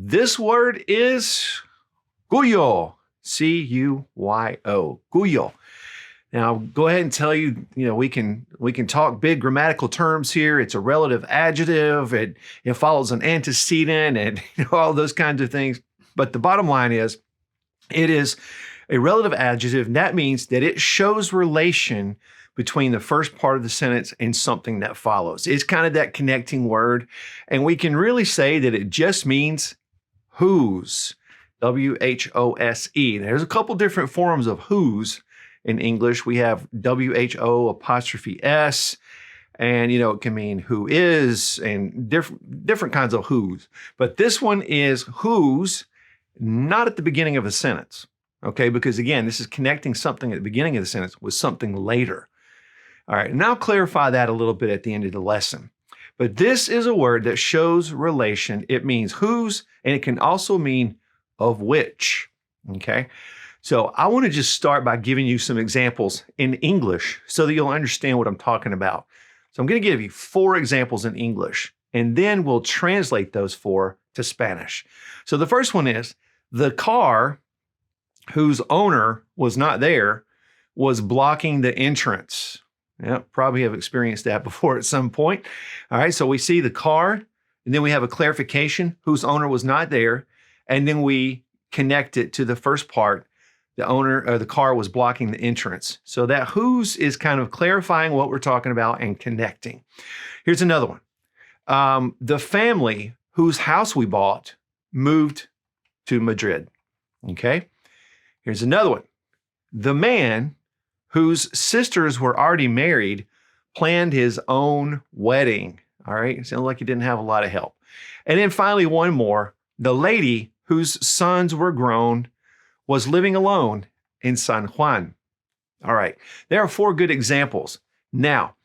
This word is Cuyo, Cuyo, Cuyo. Now, go ahead and tell you, we can talk big grammatical terms here. It's a relative adjective. It follows an antecedent and all those kinds of things. But the bottom line is, it is a relative adjective, and that means that it shows relation between the first part of the sentence and something that follows. It's kind of that connecting word, and we can really say that it just means whose, W-H-O-S-E. There's a couple different forms of whose in English. We have W-H-O apostrophe S, and it can mean who is, and different kinds of whose. But this one is whose, not at the beginning of a sentence, okay? Because again, this is connecting something at the beginning of the sentence with something later. All right, and I'll clarify that a little bit at the end of the lesson. But this is a word that shows relation. It means whose, and it can also mean of which, okay? So I want to just start by giving you some examples in English so that you'll understand what I'm talking about. So I'm going to give you 4 examples in English, and then we'll translate those 4 to Spanish. So the first one is, the car whose owner was not there was blocking the entrance. Yeah, probably have experienced that before at some point. All right, so we see the car, and then we have a clarification, whose owner was not there, and then we connect it to the first part, the owner or the car was blocking the entrance. So that whose is kind of clarifying what we're talking about and connecting. Here's another one. The family whose house we bought moved to Madrid. Okay. Here's another one. The man whose sisters were already married planned his own wedding. All right. It sounds like he didn't have a lot of help. And then finally, one more. The lady whose sons were grown was living alone in San Juan. All right. There are 4 good examples. Now,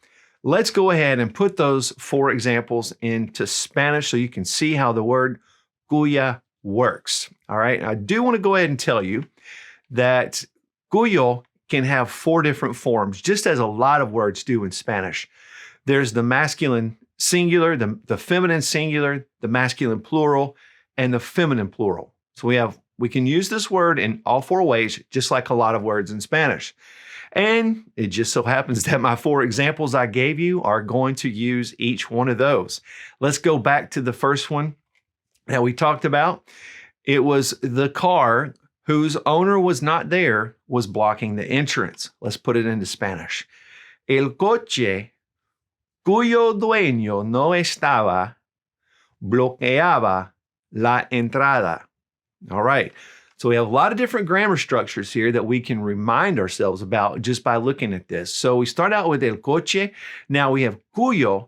let's go ahead and put those 4 examples into Spanish so you can see how the word cuya works. All right. I do want to go ahead and tell you that cuyo can have 4 different forms, just as a lot of words do in Spanish. There's the masculine singular, the feminine singular, the masculine plural, and the feminine plural. So we can use this word in all 4 ways, just like a lot of words in Spanish. And it just so happens that my 4 examples I gave you are going to use each one of those. Let's go back to the first one that we talked about. It was the car whose owner was not there was blocking the entrance. Let's put it into Spanish. El coche cuyo dueño no estaba bloqueaba la entrada. All right. So we have a lot of different grammar structures here that we can remind ourselves about just by looking at this. So we start out with el coche. Now we have cuyo,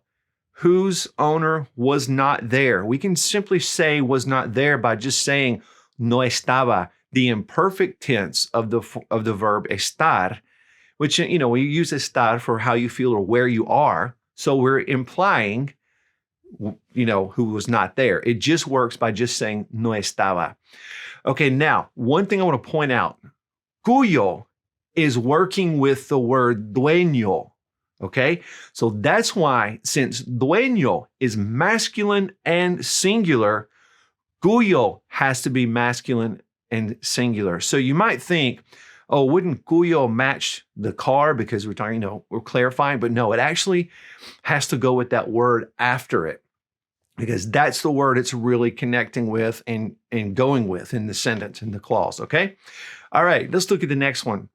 whose owner was not there. We can simply say was not there by just saying no estaba, the imperfect tense of the verb estar, which, we use estar for how you feel or where you are. So we're implying, who was not there. It just works by just saying no estaba. Okay, now, one thing I want to point out, cuyo is working with the word dueño, okay? So that's why, since dueño is masculine and singular, cuyo has to be masculine and singular. So you might think, oh, wouldn't cuyo match the car because we're talking, we're clarifying, but no, it actually has to go with that word after it, because that's the word it's really connecting with and going with in the sentence, in the clause, okay? All right, let's look at the next one.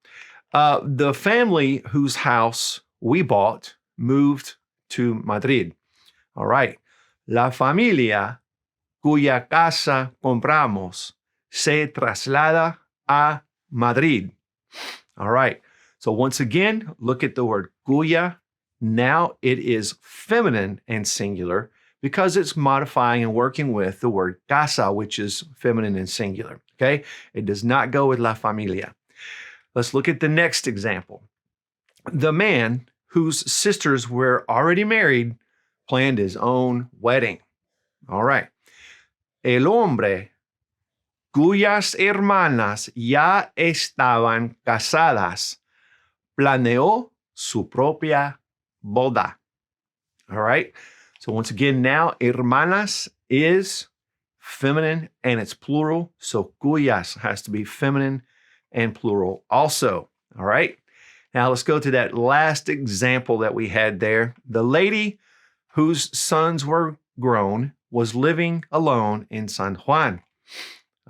The family whose house we bought moved to Madrid. All right. La familia cuya casa compramos se traslada a Madrid. All right. So once again, look at the word cuya. Now it is feminine and singular because it's modifying and working with the word casa, which is feminine and singular. Okay. It does not go with la familia. Let's look at the next example. The man whose sisters were already married planned his own wedding. All right. El hombre cuyas hermanas ya estaban casadas planeó su propia boda. All right. So once again, now hermanas is feminine and it's plural. So cuyas has to be feminine and plural also. All right. Now let's go to that last example that we had there. The lady whose sons were grown was living alone in San Juan.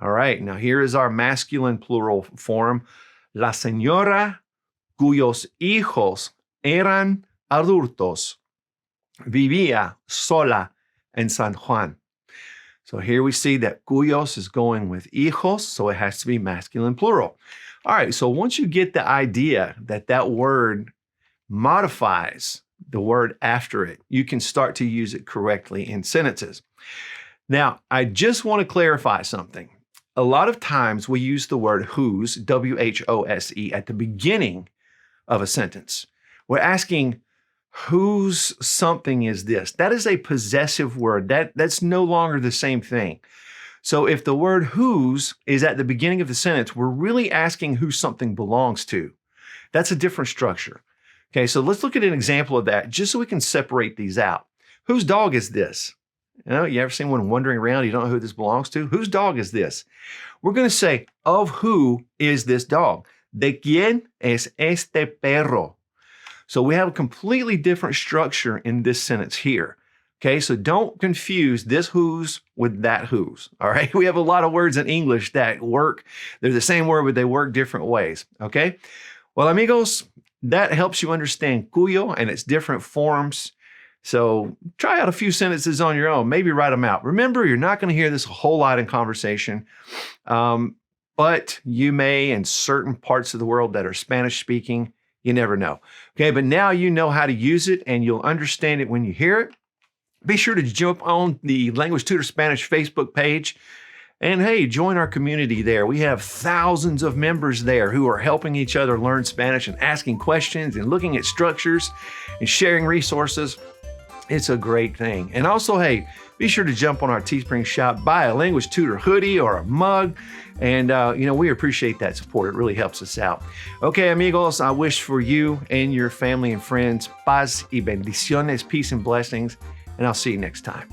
All right. Now here is our masculine plural form. La señora cuyos hijos eran adultos vivía sola en San Juan. So here we see that cuyos is going with hijos, so it has to be masculine plural. All right, so once you get the idea that that word modifies the word after it, you can start to use it correctly in sentences. Now, I just want to clarify something. A lot of times we use the word whose, W-H-O-S-E, at the beginning of a sentence. We're asking, whose something is this? That is a possessive word. That's no longer the same thing. So if the word whose is at the beginning of the sentence, we're really asking who something belongs to. That's a different structure. Okay, so let's look at an example of that just so we can separate these out. Whose dog is this? You ever seen one wandering around, you don't know who this belongs to? Whose dog is this? We're going to say, of who is this dog? ¿De quién es este perro? So we have a completely different structure in this sentence here. Okay, so don't confuse this whose with that whose. All right, we have a lot of words in English that work. They're the same word, but they work different ways. Okay, well, amigos, that helps you understand Cuyo and its different forms. So try out a few sentences on your own. Maybe write them out. Remember, you're not going to hear this a whole lot in conversation, but you may in certain parts of the world that are Spanish speaking. You never know. Okay, but now you know how to use it and you'll understand it when you hear it. Be sure to jump on the Language Tutor Spanish Facebook page and hey, join our community there. We have thousands of members there who are helping each other learn Spanish and asking questions and looking at structures and sharing resources. It's a great thing. And also, hey, be sure to jump on our Teespring shop, buy a Language Tutor hoodie or a mug. And, we appreciate that support. It really helps us out. Okay, amigos, I wish for you and your family and friends paz y bendiciones, peace and blessings. And I'll see you next time.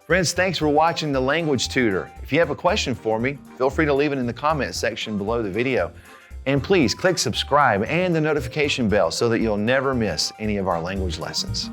Friends, thanks for watching The Language Tutor. If you have a question for me, feel free to leave it in the comment section below the video. And please click subscribe and the notification bell so that you'll never miss any of our language lessons.